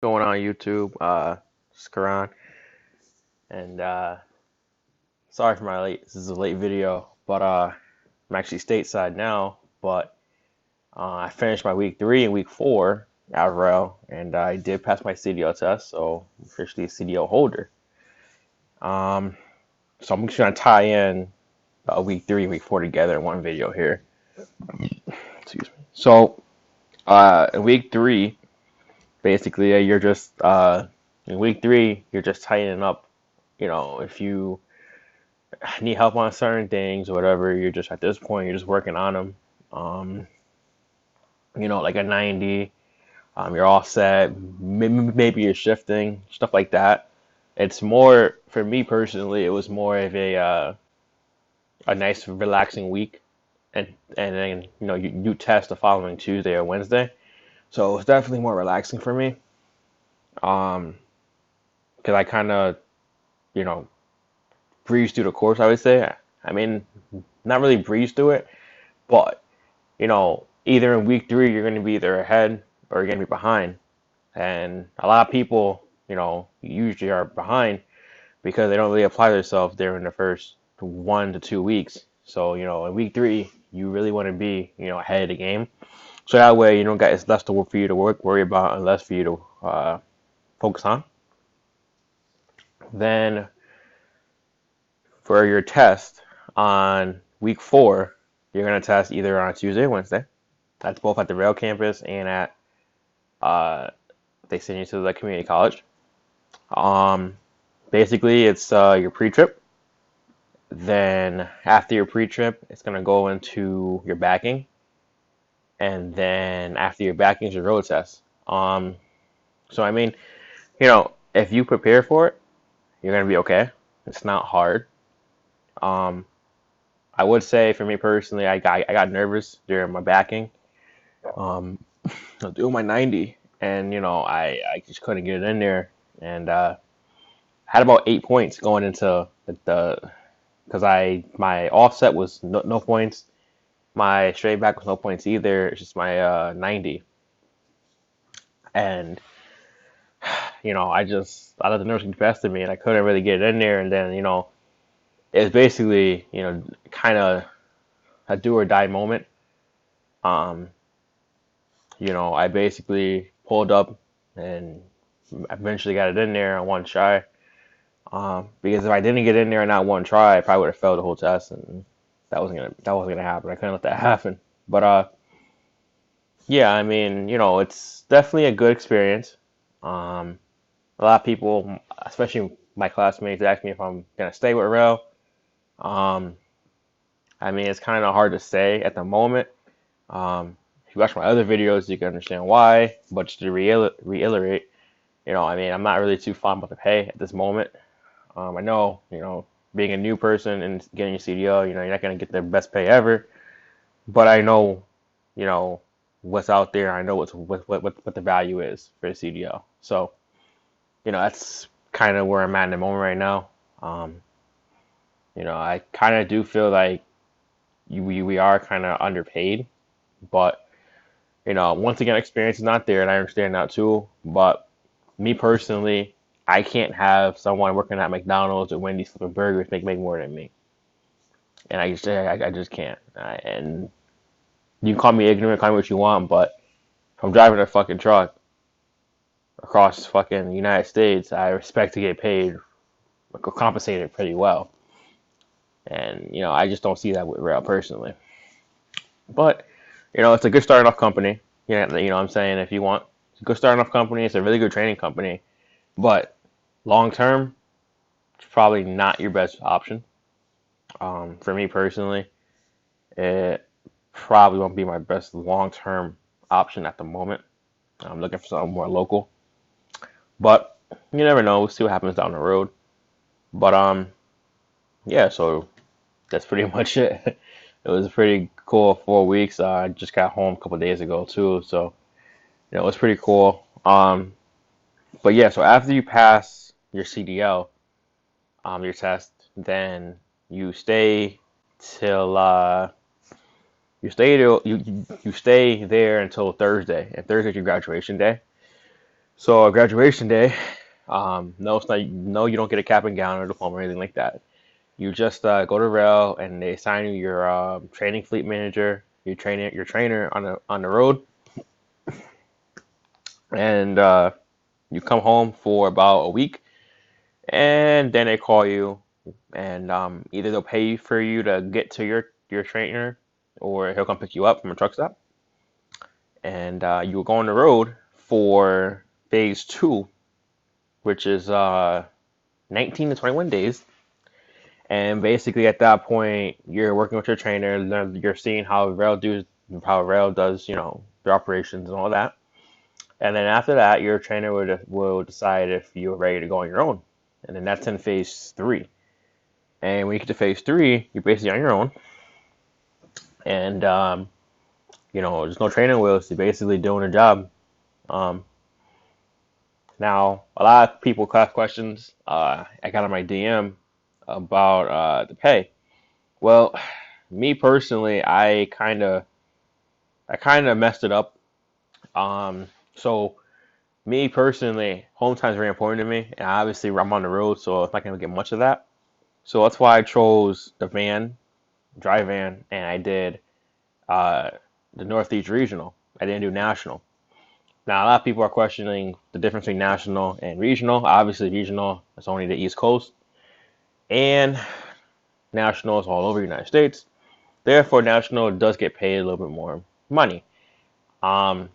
Going on YouTube, it's Karan, and sorry for my late. This is a late video, but I'm actually stateside now. But I finished my week 3 and week 4 at Roehl, and I did pass my CDL test, so I'm officially a CDL holder. Um, so I'm just gonna tie in week 3 and week 4 together in one video here. Excuse me. So in week 3, basically, you're just in week 3, you're just tightening up. If you need help on certain things or whatever, you're just at this point, you're just working on them. Um, like a 90, you're all set. Maybe you're shifting, stuff like that. It's more, for me personally, it was more of a nice, relaxing week. And then, you test the following Tuesday or Wednesday. So it's definitely more relaxing for me. Um, because I kind of, you know, breezed through the course, I would say. I mean, not really breezed through it, but either in week 3 you're going to be either ahead or you're going to be behind. And a lot of people, usually are behind because they don't really apply themselves during the first 1 to 2 weeks. So, in week 3, you really want to be, ahead of the game. So that way you don't got it's less for you to worry about and less for you to focus on. Then for your test on week 4, you're going to test either on Tuesday or Wednesday. That's both at the Roehl campus and at uh, they send you to the community college. Um, Basically, it's your pre-trip. Then after your pre-trip, it's gonna go into your backing, and then after your backing is your road test. So I mean, if you prepare for it, you're gonna be okay. It's not hard. Um, I would say for me personally, I got nervous during my backing. Um, I was doing my 90, and I just couldn't get it in there, and had about 8 points going into the because my offset was no points, my straight back was no points either. It's just my 90, and I let the nerves get the best of me, and I couldn't really get it in there. And then it was basically kind of a do or die moment. Um, I basically pulled up and eventually got it in there on one try. Because if I didn't get in there and not one try, I probably would have failed the whole test, and that wasn't gonna happen. I couldn't let that happen. But yeah, I mean, it's definitely a good experience. Um, a lot of people, especially my classmates, ask me if I'm gonna stay with Roehl. Um, I mean, it's kind of hard to say at the moment. If you watch my other videos, you can understand why. But just to reiterate, I mean, I'm not really too fond about the pay at this moment. I know, being a new person and getting your CDL, you're not going to get the best pay ever, but I know, you know, what's out there. I know what the value is for a CDL. So, that's kind of where I'm at in the moment right now. Um, I kind of do feel like we are kind of underpaid, but once again, experience is not there, and I understand that too. But me personally, I can't have someone working at McDonald's or Wendy's flipping burgers make more than me, and I just can't. And you can call me ignorant, call me what you want, but if I'm driving a fucking truck across fucking the United States, I expect to get paid, compensated pretty well. And I just don't see that with Rail personally. But it's a good starting off company. What I'm saying, if you want, it's a good starting off company. It's a really good training company, but long term, it's probably not your best option. For me personally, it probably won't be my best long term option at the moment. I'm looking for something more local, but you never know. We'll see what happens down the road. But yeah. So that's pretty much it. It was a pretty cool 4 weeks. I just got home a couple of days ago too, so it was pretty cool. But yeah. So after you pass your CDL, your test, then you stay till you stay there until Thursday, and Thursday's your graduation day. So graduation day, no, it's not, no, you don't get a cap and gown or diploma or anything like that. You just go to Roehl and they assign you your training fleet manager, your trainer on the road, and you come home for about a week, and then they call you, and either they'll pay for you to get to your trainer, or he'll come pick you up from a truck stop, and you will go on the road for phase two, which is 19 to 21 days. And basically, at that point, you're working with your trainer. You're seeing how Rail does, their operations and all that. And then after that, your trainer will decide if you're ready to go on your own. And then that's in phase three. And when you get to phase three, you're basically on your own. And there's no training wheels. You're basically doing a job. Um, Now, a lot of people have questions. I got on my DM about the pay. Well, me personally, I kind of messed it up. So me personally, home time is very important to me, and obviously I'm on the road, so I'm not gonna get much of that. So that's why I chose the dry van, and I did uh, the Northeast Regional. I didn't do national. Now a lot of people are questioning the difference between national and regional. Obviously, regional is only the East Coast, and national is all over the United States. Therefore, national does get paid a little bit more money. Um,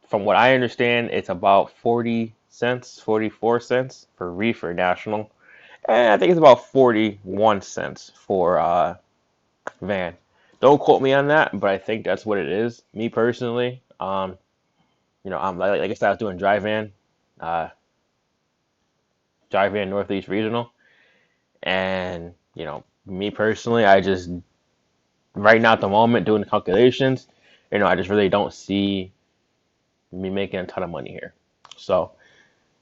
from what I understand, it's about 40 cents, 44 cents for reefer national. And I think it's about 41 cents for van. Don't quote me on that, but I think that's what it is. Me personally, I'm like I said, I was doing uh, dry van Northeast Regional, and me personally, I just right now at the moment doing the calculations, I just really don't see me making a ton of money here. So,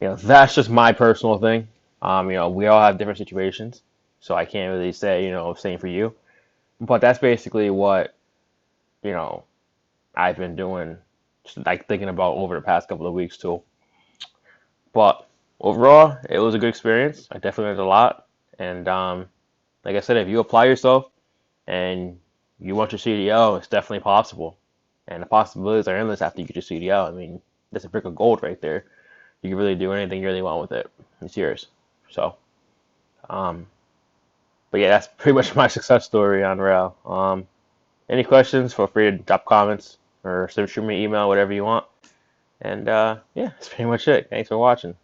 that's just my personal thing. We all have different situations, so I can't really say, same for you. But that's basically what, you know, I've been doing, just like thinking about over the past couple of weeks too. But overall, it was a good experience. I definitely learned a lot. And like I said, if you apply yourself and you want your CDL, it's definitely possible. And the possibilities are endless after you get your CDL. I mean, that's a brick of gold right there. You can really do anything you really want with it. It's yours. So, um, but yeah, that's pretty much my success story on Rail. Any questions? Feel free to drop comments or shoot me an email, whatever you want. And yeah, that's pretty much it. Thanks for watching.